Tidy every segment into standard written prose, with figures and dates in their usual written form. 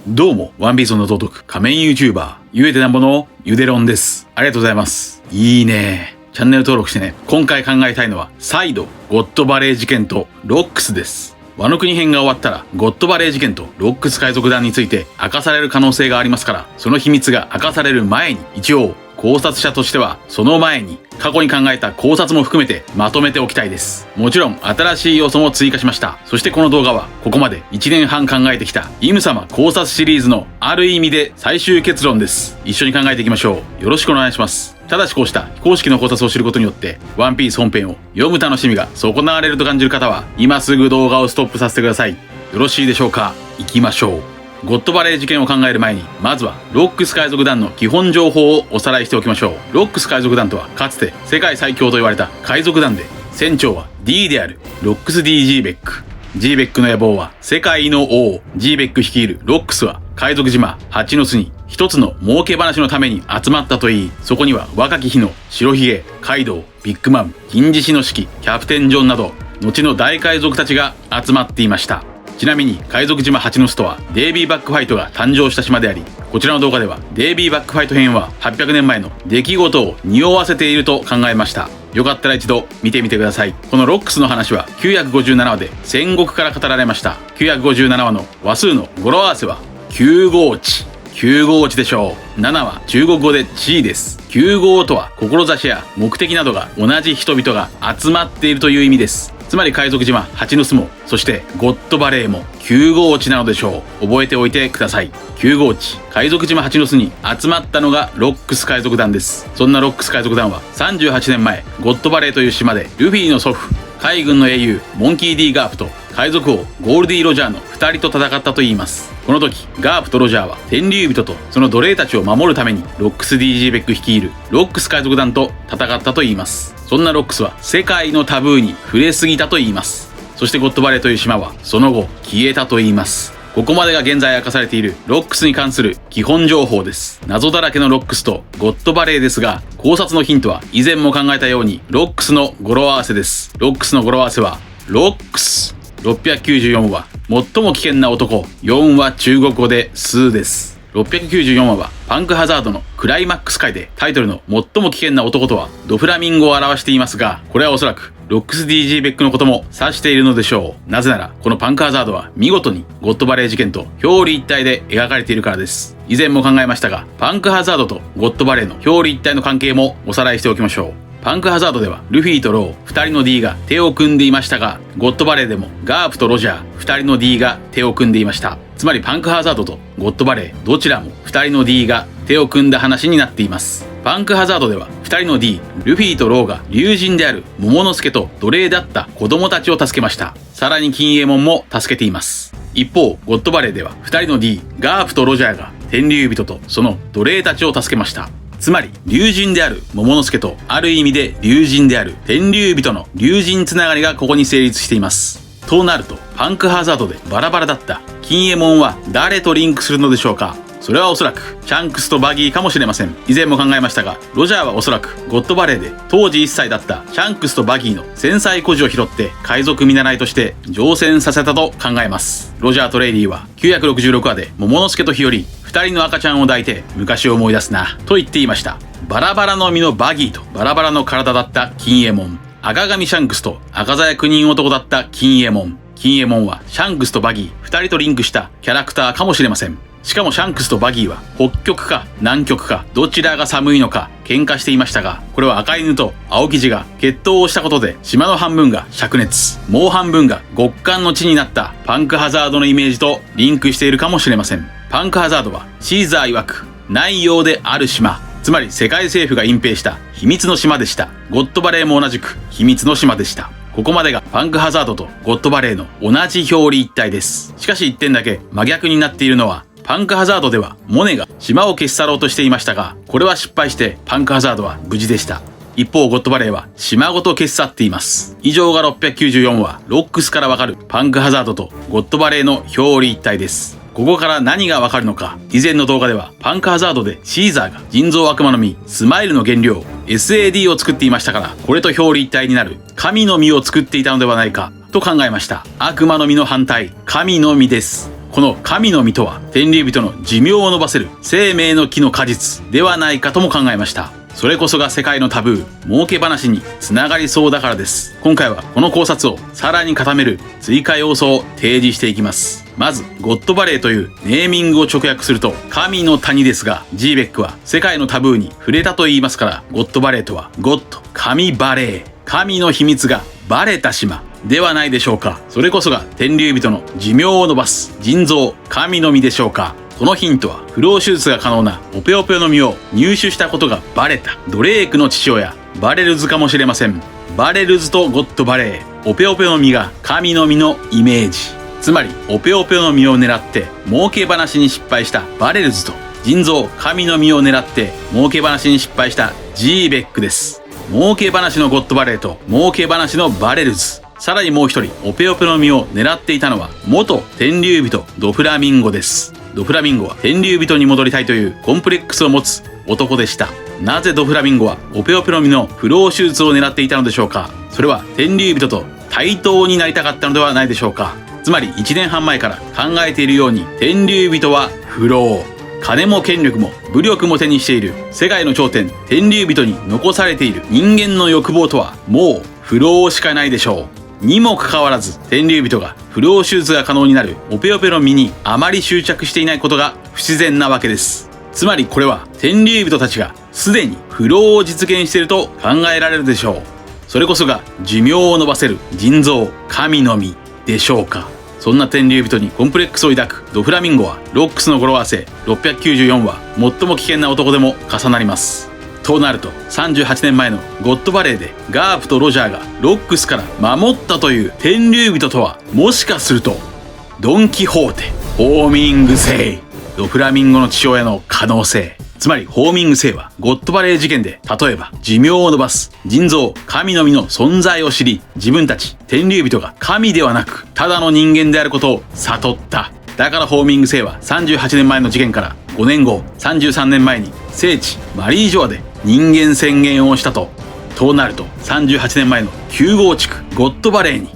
どうも、ワンピースの尊く仮面 YouTuber、ゆえてなんぼのゆでろんです。ありがとうございます。いいね。チャンネル登録してね。今回考えたいのは、再度、ゴッドバレー事件とロックスです。ワノ国編が終わったら、ゴッドバレー事件とロックス海賊団について明かされる可能性がありますから、その秘密が明かされる前に、一応、考察者としては、その前に、過去に考えた考察も含めてまとめておきたいです。もちろん、新しい要素も追加しました。そしてこの動画は、ここまで1年半考えてきた、イム様考察シリーズのある意味で最終結論です。一緒に考えていきましょう。よろしくお願いします。ただしこうした非公式の考察を知ることによって、ワンピース本編を読む楽しみが損なわれると感じる方は、今すぐ動画をストップさせてください。よろしいでしょうか。行きましょう。ゴッドバレー事件を考える前に、まずはロックス海賊団の基本情報をおさらいしておきましょう。ロックス海賊団とはかつて世界最強と言われた海賊団で、船長は D であるロックス D ジーベック。ジーベックの野望は世界の王。ジーベック率いるロックスは海賊島蜂の巣に一つの儲け話のために集まったといい、そこには若き日の白ひげ、カイドウ、ビッグマン、金獅子の指揮、キャプテンジョンなど後の大海賊たちが集まっていました。ちなみに海賊島蜂の巣とはデイビーバックファイトが誕生した島であり、こちらの動画ではデイビーバックファイト編は800年前の出来事を匂わせていると考えました。よかったら一度見てみてください。このロックスの話は957話で戦国から語られました。957話の話数の語呂合わせは9号地。9号地でしょう。7は中国語で地位です。9号とは志や目的などが同じ人々が集まっているという意味です。つまり海賊島蜂の巣も、そしてゴッドバレーも9号地なのでしょう。覚えておいてください。9号地、海賊島蜂の巣に集まったのがロックス海賊団です。そんなロックス海賊団は38年前、ゴッドバレーという島でルフィの祖父、海軍の英雄モンキー D ガープと海賊王ゴールディ・ロジャーの2人と戦ったといいます。この時ガープとロジャーは天竜人とその奴隷たちを守るためにロックス D ジーベック率いるロックス海賊団と戦ったといいます。そんなロックスは世界のタブーに触れすぎたといいます。そしてゴッドバレーという島はその後消えたといいます。ここまでが現在明かされているロックスに関する基本情報です。謎だらけのロックスとゴッドバレーですが、考察のヒントは以前も考えたようにロックスの語呂合わせです。ロックスの語呂合わせはロックス。694は最も危険な男、4は中国語で数です。694話はパンクハザードのクライマックス回でタイトルの最も危険な男とはドフラミンゴを表していますが、これはおそらくロックス D ジーベックのことも指しているのでしょう。なぜならこのパンクハザードは見事にゴッドバレー事件と表裏一体で描かれているからです。以前も考えましたが、パンクハザードとゴッドバレーの表裏一体の関係もおさらいしておきましょう。パンクハザードではルフィとロー2人の D が手を組んでいましたが、ゴッドバレーでもガープとロジャー2人の D が手を組んでいました。つまりパンクハザードとゴッドバレーどちらも2人の D が手を組んだ話になっています。パンクハザードでは2人の D ルフィとローが竜神である桃之助と奴隷だった子供たちを助けました。さらに金右衛門も助けています。一方ゴッドバレーでは2人の D ガープとロジャーが天竜人とその奴隷たちを助けました。つまり竜神である桃之助とある意味で竜神である天竜人の竜神つながりがここに成立しています。となるとパンクハザードでバラバラだった金右衛門は誰とリンクするのでしょうか。それはおそらくシャンクスとバギーかもしれません。以前も考えましたが、ロジャーはおそらくゴッドバレーで当時1歳だったシャンクスとバギーの戦災孤児を拾って海賊見習いとして乗船させたと考えます。ロジャーとレイリーは966話で桃之助と日和2人の赤ちゃんを抱いて昔を思い出すなと言っていました。バラバラの身のバギーとバラバラの体だった金右衛門、赤髪シャンクスと赤鞘9人男だった金右衛門。金右衛門はシャンクスとバギー2人とリンクしたキャラクターかもしれません。しかもシャンクスとバギーは北極か南極かどちらが寒いのか喧嘩していましたが、これは赤犬と青生地が決闘をしたことで島の半分が灼熱、もう半分が極寒の地になったパンクハザードのイメージとリンクしているかもしれません。パンクハザードはシーザー曰くないようである島、つまり世界政府が隠蔽した秘密の島でした。ゴッドバレーも同じく秘密の島でした。ここまでがパンクハザードとゴッドバレーの同じ表裏一体です。しかし一点だけ真逆になっているのは、パンクハザードではモネが島を消し去ろうとしていましたが、これは失敗してパンクハザードは無事でした。一方ゴッドバレーは島ごと消し去っています。以上が694話ロックスからわかるパンクハザードとゴッドバレーの表裏一体です。ここから何がわかるのか。以前の動画ではパンクハザードでシーザーが人造悪魔の実スマイルの原料 SAD を作っていましたから、これと表裏一体になる神の実を作っていたのではないかと考えました。悪魔の実の反対、神の実です。この神の実とは天竜人の寿命を伸ばせる生命の木の果実ではないかとも考えました。それこそが世界のタブー、儲け話につながりそうだからです。今回はこの考察をさらに固める追加要素を提示していきます。まず、ゴッドバレーというネーミングを直訳すると神の谷ですが、ジーベックは世界のタブーに触れたと言いますから、ゴッドバレーとはゴッド、神バレー、神の秘密がバレた島ではないでしょうか。それこそが天竜人の寿命を伸ばす腎臓、神の実でしょうか。このヒントは不老手術が可能なオペオペの実を入手したことがバレたドレークの父親バレルズかもしれません。バレルズとゴッドバレー、オペオペの実が神の実のイメージ。つまりオペオペの実を狙って儲け話に失敗したバレルズと腎臓、神の実を狙って儲け話に失敗したジーベックです。儲け話のゴッドバレーと儲け話のバレルズ、さらにもう一人オペオペの実を狙っていたのは元天竜人ドフラミンゴです。ドフラミンゴは天竜人に戻りたいというコンプレックスを持つ男でした。なぜドフラミンゴはオペオペの実の不老手術を狙っていたのでしょうか。それは天竜人と対等になりたかったのではないでしょうか。つまり1年半前から考えているように天竜人は不老、金も権力も武力も手にしている世界の頂点天竜人に残されている人間の欲望とはもう不老しかないでしょう。にもかかわらず天竜人が不老手術が可能になるオペオペの実にあまり執着していないことが不自然なわけです。つまりこれは天竜人たちがすでに不老を実現していると考えられるでしょう。それこそが寿命を伸ばせる腎臓、神の実でしょうか。そんな天竜人にコンプレックスを抱くドフラミンゴはロックスの語呂合わせ694は最も危険な男でも重なります。となると38年前のゴッドバレーでガープとロジャーがロックスから守ったという天竜人とはもしかするとドン・キホーテ、ホーミング星、ドフラミンゴの父親の可能性。つまりホーミング星はゴッドバレー事件で例えば寿命を伸ばす腎臓、神の実の存在を知り、自分たち天竜人が神ではなくただの人間であることを悟った。だからホーミング星は38年前の事件から5年後33年前に聖地マリージョアで人間宣言をしたと。となると38年前の9号地区ゴッドバレーに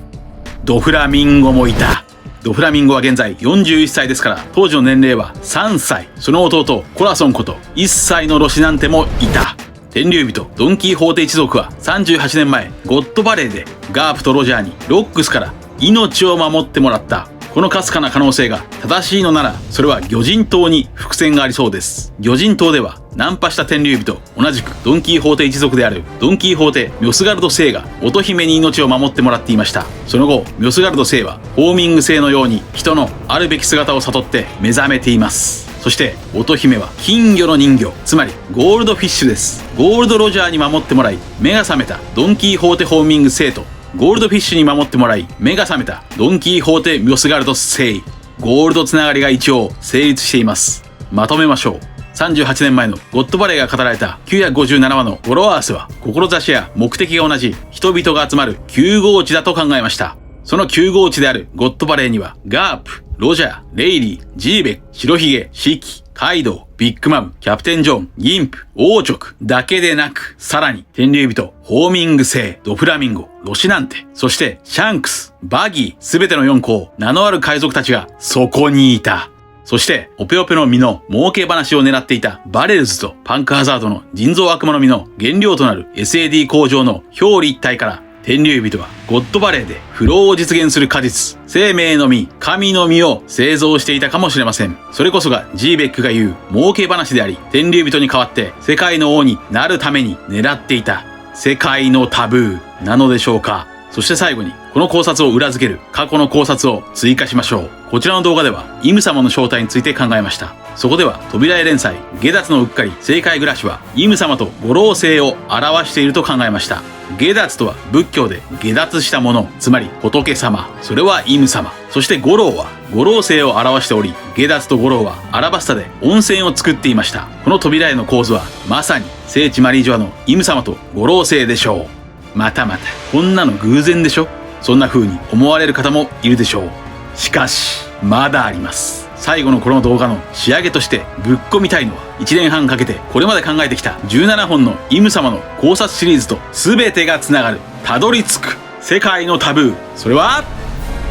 ドフラミンゴもいた。ドフラミンゴは現在41歳ですから当時の年齢は3歳。その弟コラソンこと1歳のロシナンテもいた。天竜人ドン・キホーテ一族は38年前ゴッドバレーでガープとロジャーにロックスから命を守ってもらった。このかすかな可能性が正しいのならそれは魚人島に伏線がありそうです。魚人島ではナンパした天竜人同じくドン・キホーテ一族であるドン・キホーテ・ミョスガルド星が乙姫に命を守ってもらっていました。その後ミョスガルド星はホーミング星のように人のあるべき姿を悟って目覚めています。そして乙姫は金魚の人魚、つまりゴールドフィッシュです。ゴールドロジャーに守ってもらい目が覚めたドン・キホーテ・ホーミング星とゴールドフィッシュに守ってもらい目が覚めたドン・キホーテ・ミョスガルド星、ゴールドつながりが一応成立しています。まとめましょう。38年前のゴッドバレーが語られた957話の語呂合わせは志や目的が同じ人々が集まる9号地だと考えました。その9号地であるゴッドバレーにはガープ、ロジャー、レイリー、ジーベック、白ひげ、シキ、カイドウ、ビッグマム、キャプテンジョン、ギンプ、オーチョクだけでなく、さらに天竜人、ホーミング星、ドフラミンゴ、ロシナンテ、そしてシャンクス、バギー、すべての4校、名のある海賊たちがそこにいた。そしてオペオペの実の儲け話を狙っていたバレルズとパンクハザードの人造悪魔の実の原料となる SAD 工場の表裏一体から天竜人はゴッドバレーで不老を実現する果実、生命の実、神の実を製造していたかもしれません。それこそがジーベックが言う儲け話であり、天竜人に代わって世界の王になるために狙っていた世界のタブーなのでしょうか。そして最後にこの考察を裏付ける過去の考察を追加しましょう。こちらの動画ではイム様の正体について考えました。そこでは扉絵連載下脱のうっかり正解暮らしはイム様と五老星を表していると考えました。下脱とは仏教で下脱したもの、つまり仏様、それはイム様。そして五老は五老星を表しており、下脱と五老はアラバスタで温泉を作っていました。この扉絵の構図はまさに聖地マリージョアのイム様と五老星でしょう。またまたこんなの偶然でしょ。そんな風に思われる方もいるでしょう。しかしまだあります。最後のこの動画の仕上げとしてぶっ込みたいのは1年半かけてこれまで考えてきた17本のイム様の考察シリーズと全てがつながる、たどり着く世界のタブー、それは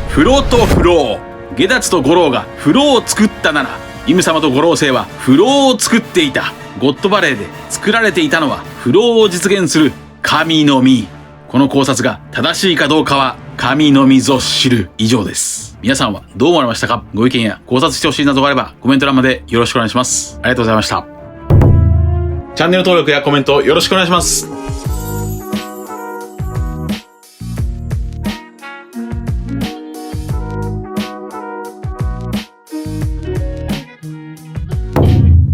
フロとフロー。下脱と五郎が風呂を作ったなら、イム様と五郎星は風呂を作っていた。ゴッドバレーで作られていたのは風呂を実現する神のみ。この考察が正しいかどうかは神のみぞ知る。以上です。皆さんはどう思われましたか？ご意見や考察してほしいなどがあればコメント欄までよろしくお願いします。ありがとうございました。チャンネル登録やコメントよろしくお願いします。